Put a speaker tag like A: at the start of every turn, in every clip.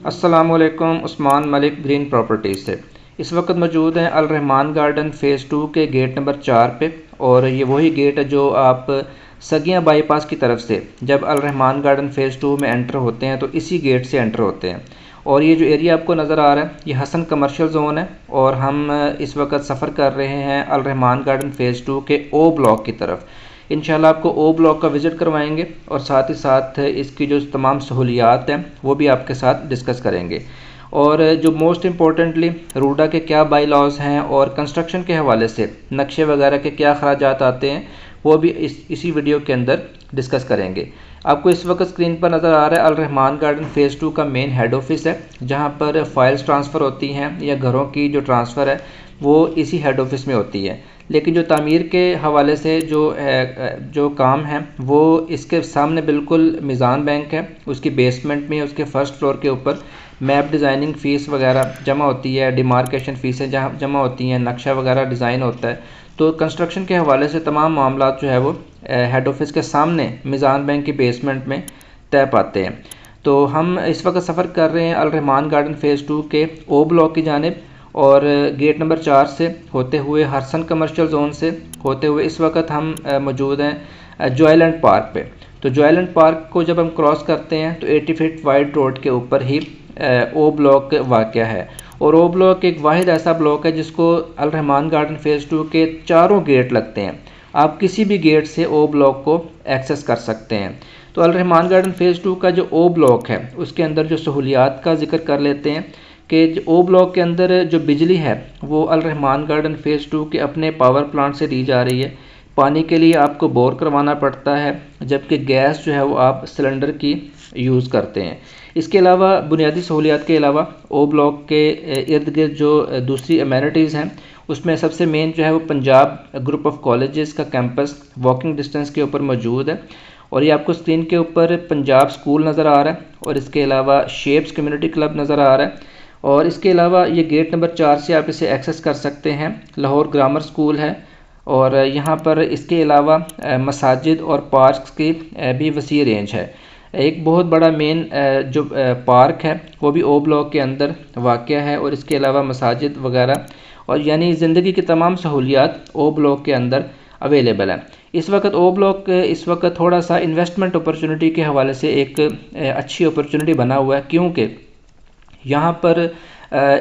A: अस्सलामुअलैकुम। Usman Malik green properties से इस वक्त मौजूद हैं अल रहमान गार्डन फ़ेज़ 2 के गेट नंबर 4 पे। और ये वही गेट है जो आप सगियां बाईपास की तरफ से जब अल रहमान गार्डन फ़ेज़ 2 में एंटर होते हैं तो इसी गेट से एंटर होते हैं। और ये जो एरिया आपको नज़र आ रहा है ये हसन कमर्शियल ज़ोन है और हम इस वक्त सफ़र कर रहे हैं अल रहमान गार्डन फ़ेज़ 2 के ओ ब्लॉक की तरफ। इंशाल्लाह आपको ओ ब्लॉक का विज़िट करवाएंगे और साथ ही साथ इसकी जो तमाम सहूलियात हैं वो भी आपके साथ डिस्कस करेंगे। और जो मोस्ट इम्पॉर्टेंटली रूडा के क्या बाई लॉज हैं और कंस्ट्रक्शन के हवाले से नक्शे वगैरह के क्या अखराजात आते हैं वो भी इसी वीडियो के अंदर डिस्कस करेंगे। आपको इस वक्त स्क्रीन पर नज़र आ रहा है अल रहमान गार्डन फ़ेज़ 2 का मेन हेड ऑफिस है, जहाँ पर फाइल्स ट्रांसफ़र होती हैं या घरों की जो ट्रांसफ़र है वो इसी हेड ऑफिस में होती है। लेकिन जो तामीर के हवाले से जो काम है वो इसके सामने बिल्कुल मिज़ान बैंक है, उसकी बेसमेंट में उसके फर्स्ट फ्लोर के ऊपर मैप डिज़ाइनिंग फ़ीस वगैरह जमा होती है, डिमार्केशन फ़ीसें जहाँ जमा होती हैं, नक्शा वगैरह डिज़ाइन होता है। तो कंस्ट्रक्शन के हवाले से तमाम मामला जो है वो हेड ऑफिस के सामने मिज़ान बैंक की बेसमेंट में तय पाते हैं। तो हम इस वक्त सफ़र कर रहे हैं अल रहमान गार्डन फ़ेज़ 2 के ओ ब्लॉक की जानिब और गेट नंबर 4 से होते हुए हसन कमर्शियल ज़ोन से होते हुए इस वक्त हम मौजूद हैं जॉयलैंड पार्क पे। तो जॉयलैंड पार्क को जब हम क्रॉस करते हैं तो 80 फीट वाइड रोड के ऊपर ही ओ ब्लॉक वाक़या है। और ओ ब्लॉक एक वाहिद ऐसा ब्लॉक है जिसको अल रहमान गार्डन फ़ेज़ 2 के चारों गेट लगते हैं। आप किसी भी गेट से ओ ब्लॉक को एक्सेस कर सकते हैं। तो अल रहमान गार्डन फ़ेज़ 2 का जो ओ ब्लॉक है उसके अंदर जो सहूलियात का जिक्र कर लेते हैं कि ओ ब्लॉक के अंदर जो बिजली है वो अल रहमान गार्डन फ़ेज़ 2 के अपने पावर प्लांट से दी जा रही है। पानी के लिए आपको बोर करवाना पड़ता है, जबकि गैस जो है वो आप सिलेंडर की यूज़ करते हैं। इसके अलावा बुनियादी सहूलियात के अलावा ओ ब्लॉक के इर्द गिर्द जो दूसरी अमेनिटीज़ हैं उसमें सबसे मेन जो है वो पंजाब ग्रुप ऑफ कॉलेजेस का कैंपस वॉकिंग डिस्टेंस के ऊपर मौजूद है। और ये आपको स्क्रीन के ऊपर पंजाब स्कूल नज़र आ रहा है और इसके अलावा शेप्स कम्युनिटी क्लब नज़र आ रहा है। और इसके अलावा ये गेट नंबर 4 से आप इसे एक्सेस कर सकते हैं। लाहौर ग्रामर स्कूल है और यहाँ पर इसके अलावा मसाजिद और पार्क्स की भी वसी रेंज है। एक बहुत बड़ा मेन जो पार्क है वो भी ओ ब्लॉक के अंदर वाक़या है और इसके अलावा मसाजिद वगैरह और यानी ज़िंदगी की तमाम सहूलियात ओ ब्लॉक के अंदर अवेलेबल है। इस वक्त ओ ब्लॉक इस वक्त थोड़ा सा इन्वेस्टमेंट अपॉर्चुनिटी के हवाले से एक अच्छी अपॉर्चुनिटी बना हुआ है, क्योंकि यहाँ पर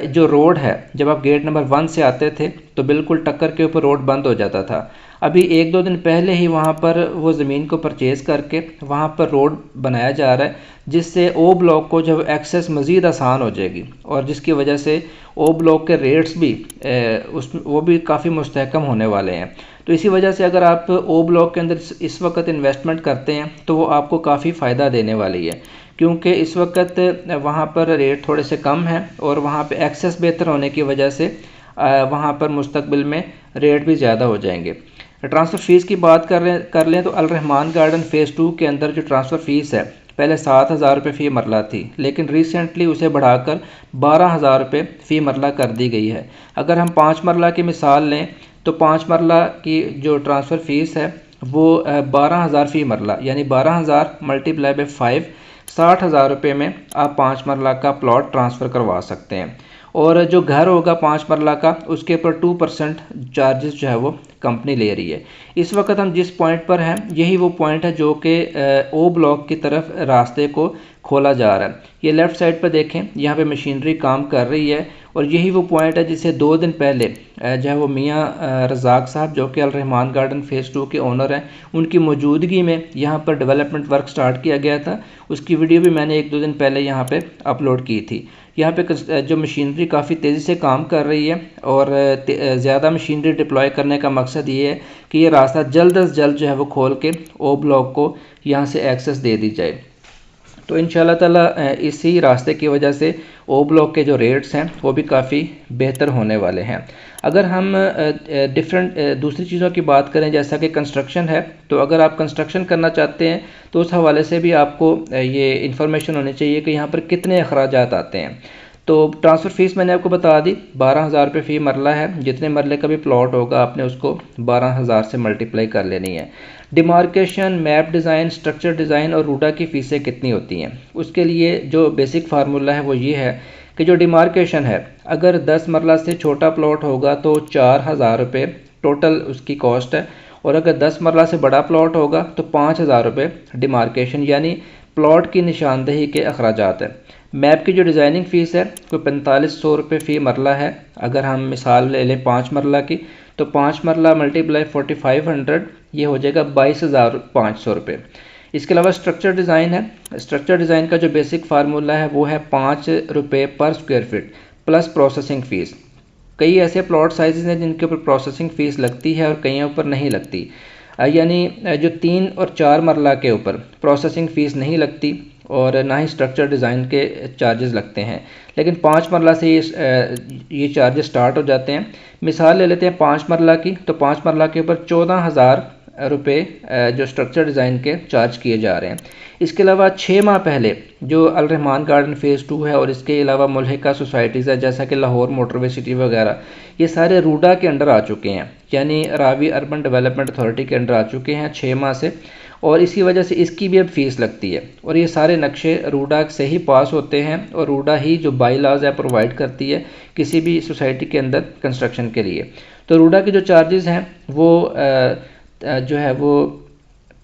A: जो रोड है जब आप गेट नंबर 1 से आते थे तो बिल्कुल टक्कर के ऊपर रोड बंद हो जाता था। अभी 1-2 दिन पहले ही वहाँ पर वो ज़मीन को परचेज़ करके वहाँ पर रोड बनाया जा रहा है, जिससे ओ ब्लॉक को जब एक्सेस मज़ीद आसान हो जाएगी और जिसकी वजह से ओ ब्लॉक के रेट्स भी वो भी काफ़ी मुस्तहकम होने वाले हैं। तो इसी वजह से अगर आप ओ ब्लॉक के अंदर इस वक्त इन्वेस्टमेंट करते हैं तो वो आपको काफ़ी फ़ायदा देने वाली है, क्योंकि इस वक्त वहाँ पर रेट थोड़े से कम हैं और वहाँ पे एक्सेस बेहतर होने की वजह से वहाँ पर मुस्तकबिल में रेट भी ज़्यादा हो जाएंगे। ट्रांसफ़र फ़ीस की बात कर लें तो अल रहमान गार्डन फ़ेज़ 2 के अंदर जो ट्रांसफ़र फ़ीस है पहले 7,000 रुपये फ़ी मरला थी, लेकिन रिसेंटली उसे बढ़ाकर 12,000 रुपये फ़ी मरला कर दी गई है। अगर हम 5 मरला की मिसाल लें तो 5 मरला की जो ट्रांसफ़र फ़ीस है वो 12,000 फ़ी मरला, यानी 12,000 मल्टीप्लाई बाई 5 60,000 रुपये में आप 5 मरला का प्लॉट ट्रांसफ़र करवा सकते हैं। और जो घर होगा 5 मरला का उसके ऊपर 2% चार्जेस जो है वो कंपनी ले रही है। इस वक्त हम जिस पॉइंट पर हैं यही वो पॉइंट है जो कि ओ ब्लॉक की तरफ रास्ते को खोला जा रहा है। ये लेफ़्ट साइड पर देखें, यहाँ पे मशीनरी काम कर रही है और यही वो पॉइंट है जिसे 2 दिन पहले जो है वो मियाँ रज़ाक साहब जो कि अल रहमान गार्डन फ़ेज़ 2 के ओनर हैं उनकी मौजूदगी में यहाँ पर डेवलपमेंट वर्क स्टार्ट किया गया था। उसकी वीडियो भी मैंने 1-2 दिन पहले यहाँ पे अपलोड की थी। यहाँ पे जो मशीनरी काफ़ी तेज़ी से काम कर रही है और ज़्यादा मशीनरी डिप्लॉय करने का मकसद ये है कि ये रास्ता जल्द अज जल्द जो है वो खोल के ओ ब्लॉक को यहाँ से एक्सेस दे दी जाए। तो इंशाल्लाह ताला इसी रास्ते की वजह से ओ ब्लॉक के जो रेट्स हैं वो भी काफ़ी बेहतर होने वाले हैं। अगर हम दूसरी चीज़ों की बात करें जैसा कि कंस्ट्रक्शन है, तो अगर आप कंस्ट्रक्शन करना चाहते हैं तो उस हवाले से भी आपको ये इन्फॉर्मेशन होनी चाहिए कि यहाँ पर कितने अखराजात आते हैं। तो ट्रांसफ़र फ़ीस मैंने आपको बता दी, 12,000 रुपये फ़ी मरला है। जितने मरले का भी प्लॉट होगा आपने उसको 12,000 से मल्टीप्लाई कर लेनी है। Demarcation, map design, structure design और रूडा की फ़ीसें कितनी होती हैं? उसके लिए जो बेसिक फार्मूला है वो ये है कि जो डिमार्केशन है, अगर 10 मरला से छोटा प्लॉट होगा तो 4000 रुपये टोटल उसकी कॉस्ट है, और अगर 10 मरला से बड़ा प्लॉट होगा तो 5000 रुपये डिमार्केशन यानी प्लॉट की निशानदेही के अखराजात है। मैप की जो डिज़ाइनिंग फ़ीस है कोई 4500 रुपये फ़ी मरला है। अगर हम मिसाल ले लें 5 मरला की, तो 5 मरला मल्टीप्लाई 4500, ये हो जाएगा 22,500 रुपये। इसके अलावा स्ट्रक्चर डिज़ाइन है। स्ट्रक्चर डिज़ाइन का जो बेसिक फार्मूला है वो है 5 रुपये पर square feet plus processing fees. कई ऐसे प्लॉट साइज़ हैं जिनके ऊपर प्रोसेसिंग फ़ीस लगती है और कई ऊपर नहीं लगती। यानी जो 3 और 4 मरला के ऊपर प्रोसेसिंग फ़ीस नहीं लगती और ना ही स्ट्रक्चर डिज़ाइन के चार्जेस लगते हैं, लेकिन 5 मरला से ये चार्जेस स्टार्ट हो जाते हैं। मिसाल ले लेते हैं 5 मरला की, तो 5 मरला के ऊपर 14,000 रुपये जो स्ट्रक्चर डिज़ाइन के चार्ज किए जा रहे हैं। इसके अलावा 6 माह पहले जो अल रहमान गार्डन फ़ेज़ 2 है और इसके अलावा मुल्हिका सोसाइटीज़ है जैसा कि लाहौर मोटरवे सिटी वगैरह, ये सारे रूडा के अंडर आ चुके हैं, यानी रावी अर्बन डेवलपमेंट अथॉरिटी के अंडर आ चुके हैं 6 माह से, और इसी वजह से इसकी भी अब फ़ीस लगती है। और ये सारे नक्शे रूडा से ही पास होते हैं और रूडा ही जो बाई लॉज है प्रोवाइड करती है किसी भी सोसाइटी के अंदर कंस्ट्रक्शन के लिए। तो रूडा के जो चार्जेस हैं वो जो है वो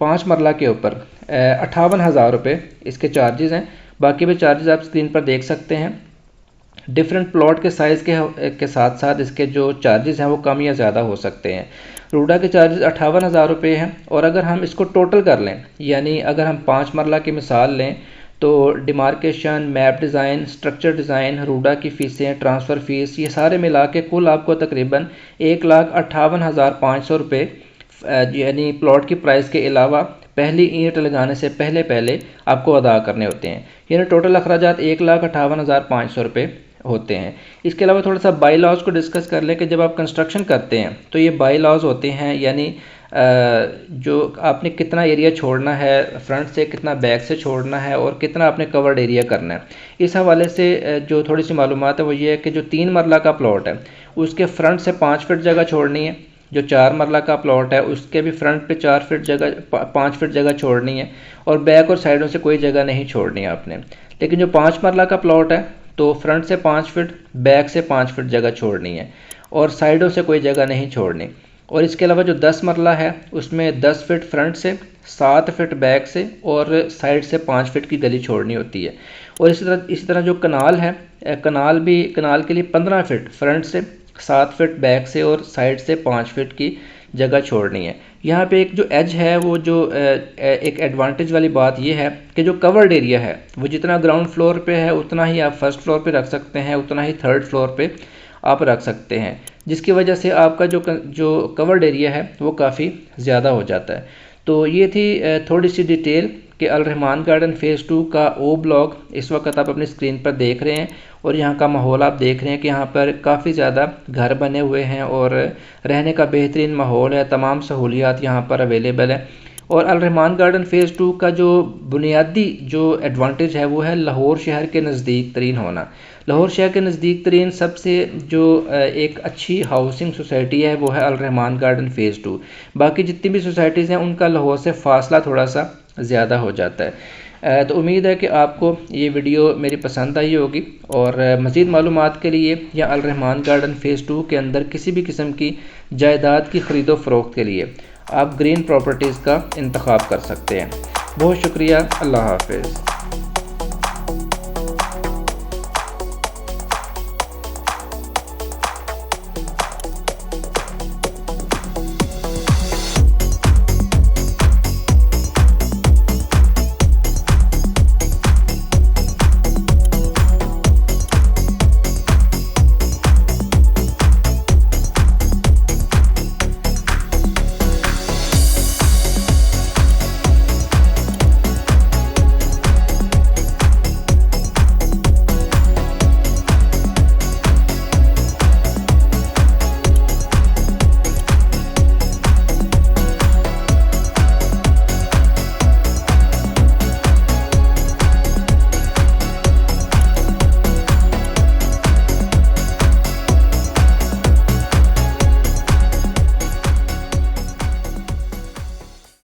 A: 5 मरला के ऊपर 58,000 रुपये इसके चार्जेस हैं। बाकी भी चार्जेस आप स्क्रीन पर देख सकते हैं। डिफरेंट प्लॉट के साइज़ के साथ साथ इसके जो चार्जेस हैं वो कम या ज़्यादा हो सकते हैं। रूडा के चार्जेस 58,000 रुपये हैं, और अगर हम इसको टोटल कर लें, यानी अगर हम 5 मरला की मिसाल लें, तो demarcation, map design, structure design, RUDA की फ़ीसें, ट्रांसफ़र फ़ीस, ये सारे मिला के कुल आपको तकरीबन 1,58,500 रुपये यानी प्लॉट की प्राइस के अलावा पहली ईंट लगाने से पहले आपको अदा करने होते हैं। यानी टोटल अखराजात 1,58,500 रुपये होते हैं। इसके अलावा थोड़ा सा बाई लॉज को डिस्कस कर लें कि जब आप कंस्ट्रक्शन करते हैं तो ये बाई लॉज होते हैं, यानी जो आपने कितना एरिया छोड़ना है फ्रंट से, कितना बैक से छोड़ना है और कितना आपने कवर्ड एरिया करना है। इस हवाले से जो थोड़ी सी मालूमात है वो ये है कि जो 3 मरला का प्लॉट है उसके फ्रंट से 5 फीट जगह छोड़नी है। जो 4 मरला का प्लॉट है उसके भी फ्रंट पे 4 फीट जगह 5 फीट जगह छोड़नी है, और बैक और साइडों से कोई जगह नहीं छोड़नी है आपने। लेकिन जो 5 मरला का प्लॉट है तो फ्रंट से 5 फीट, बैक से 5 फीट जगह छोड़नी है और साइडों से कोई जगह नहीं छोड़नी। और इसके अलावा जो 10 मरला है उसमें 10 फीट फ्रंट से, 7 फीट बैक से और साइड से 5 फीट की गली छोड़नी होती है। और इसी तरह जो कनाल है, कनाल के लिए 15 फीट फ्रंट से, 7 फीट बैक से और साइड से 5 फीट की जगह छोड़नी है। यहाँ पे एक जो एज है वो जो एक एडवांटेज वाली बात ये है कि जो कवर्ड एरिया है वो जितना ग्राउंड फ्लोर पे है उतना ही आप फर्स्ट फ्लोर पे रख सकते हैं, उतना ही थर्ड फ्लोर पे आप रख सकते हैं, जिसकी वजह से आपका जो कवर्ड एरिया है वो काफ़ी ज़्यादा हो जाता है। तो ये थी थोड़ी सी डिटेल कि अल रहमान गार्डन फ़ेज़ 2 का ओ ब्लॉक इस वक्त आप अपनी स्क्रीन पर देख रहे हैं, और यहाँ का माहौल आप देख रहे हैं कि यहाँ पर काफ़ी ज़्यादा घर बने हुए हैं और रहने का बेहतरीन माहौल है, तमाम सहूलियात यहाँ पर अवेलेबल है। और अल रहमान गार्डन फ़ेज़ 2 का जो बुनियादी जो एडवांटेज है वो है लाहौर शहर के नज़दीक तरीन होना। लाहौर शहर के नज़दीक तरीन सबसे जो एक अच्छी हाउसिंग सोसाइटी है वो है अल रहमान गार्डन फ़ेज़ 2। बाकी जितनी भी सोसाइटीज़ हैं उनका लाहौर से फासला थोड़ा सा ज़्यादा हो जाता है। तो उम्मीद है कि आपको ये वीडियो मेरी पसंद आई होगी, और मज़ीद मालूमात के लिए या अल रहमान गार्डन फ़ेज़ 2 के अंदर किसी भी किस्म की जायदाद की ख़रीदो फ़रोख्त के लिए आप ग्रीन प्रॉपर्टीज़ का इंतखाब कर सकते हैं। बहुत शुक्रिया। अल्लाह हाफ़िज़।